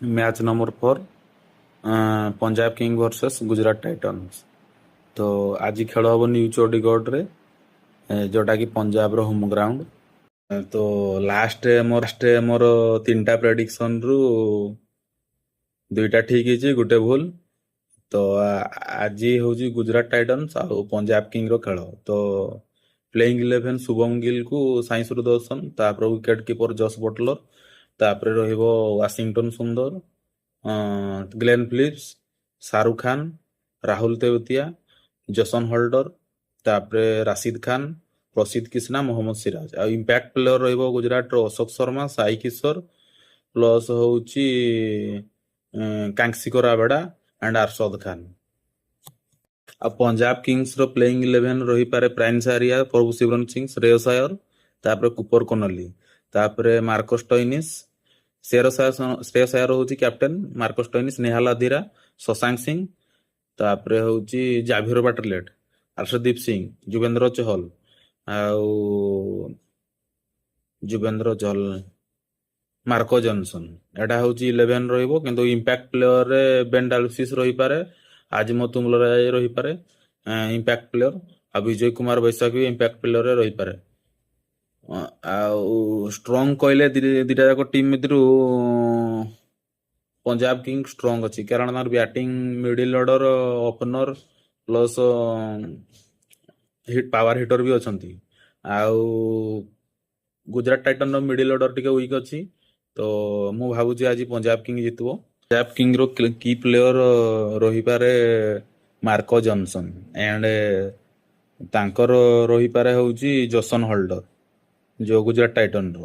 Match number 4 Punjab king versus Gujarat Titans. ତ ଆଜି ଖେଳ ହେବ ନ୍ୟୁ ଚଣ୍ଡିଗଡ଼ରେ, ଯେଉଁଟାକି ପଞ୍ଜାବର ହୋମ୍ ଗ୍ରାଉଣ୍ଡ। ତ ମୋର 3ଟା ପ୍ରେଡିକ୍ସନରୁ 2ଟା ଠିକ୍ ହେଇଛି, ଗୋଟେ ଭୁଲ। ତ ଆଜି ହେଉଛି ଗୁଜରାଟ ଟାଇଟନ୍ସ ଆଉ ପଞ୍ଜାବ କିଙ୍ଗର ଖେଳ। ତ ପ୍ଲେଇଂ 11 ଶୁଭମ ଗିଲକୁ ସାଇ ସୁଦର୍ଶନ, ତାପରେ ୱିକେଟ୍ କିପର ଜସ୍ ବଟଲର, ତାପରେ ରହିବ Washington Sundar, Glenn Phillips, Shahrukh Khan, Rahul Tewatia, Jason Holder, ତାପରେ ରାଶିଦ ଖାନ, ପ୍ରସିଦ୍ଧ କିଷ୍ଣା, ମହମ୍ମଦ ସିରାଜ। ଆଉ ଇମ୍ପାକ୍ଟ ପ୍ଲେୟର ରହିବ ଗୁଜରାଟର ଅଶୋକ ଶର୍ମା, ସାଇ କିଶୋର, ପ୍ଲସ୍ ହେଉଛି କାଂସିକ ରାବେଡା ଆଣ୍ଡ ଆରଶଦ ଖାନ। ଆଉ ପଞ୍ଜାବ କିଙ୍ଗସର ପ୍ଲେଇଂ 11 ରହିପାରେ ପ୍ରାଇନ୍ ସାରିଆ, ପ୍ରଭୁ ଶିବରନ ସିଂ, ଶ୍ରେୟସ ଆୟର, ତାପରେ କୁପର କୋନଲି, ତାପରେ ମାର୍କସ ଷ୍ଟୋଇନିସ୍, ଶ୍ରେୟସ ଆୟର ହେଉଛି captain, Marcus Stoinis, Nehal Wadhera, Shashank Singh, ତାପରେ ହେଉଛି Xavier Bartlett, Arshdeep Singh, Yuzvendra Chahal, Marco Jansen. ଏଟା ହେଉଛି 11 ରହିବ। କିନ୍ତୁ ଇମ୍ପାକ୍ଟ ପ୍ଲେୟରରେ ବେନ୍ ଡାଲସିସ୍ ରହିପାରେ, ଆଜିମ ତୁଙ୍ଗଲରାୟ ରହିପାରେ ଇମ୍ପାକ୍ଟ ପ୍ଲେୟର, ଆଉ ବିଜୟ କୁମାର ବୈଶାଖୀ ବି ଇମ୍ପାକ୍ଟ ପ୍ଲେୟରରେ ରହିପାରେ। ଆଉ ଷ୍ଟ୍ରଙ୍ଗ କହିଲେ ଦିଟା ଯାକ ଟିମ୍ ଭିତରୁ ପଞ୍ଜାବ କିଙ୍ଗ ଷ୍ଟ୍ରଙ୍ଗ ଅଛି, କାରଣ ତାର batting, middle order, opener plus power hitter ବି ଅଛନ୍ତି। ଆଉ ଗୁଜରାଟ ଟାଇଟନର ମିଡିଲ ଅର୍ଡର ଟିକେ ୱିକ୍ ଅଛି। ତ ମୁଁ ଭାବୁଛି ଆଜି ପଞ୍ଜାବ କିଙ୍ଗ ଜିତିବ। ପଞ୍ଜାବ କିଙ୍ଗର କି ପ୍ଲେୟର ରହିପାରେ ମାର୍କୋ ଜନସନ, ଆଣ୍ଡ ତାଙ୍କର ରହିପାରେ ହେଉଛି ଜସନ ହୋଲ୍ଡର, ଯୋଉ ଗୁଜରାଟ ଟାଇଟନର।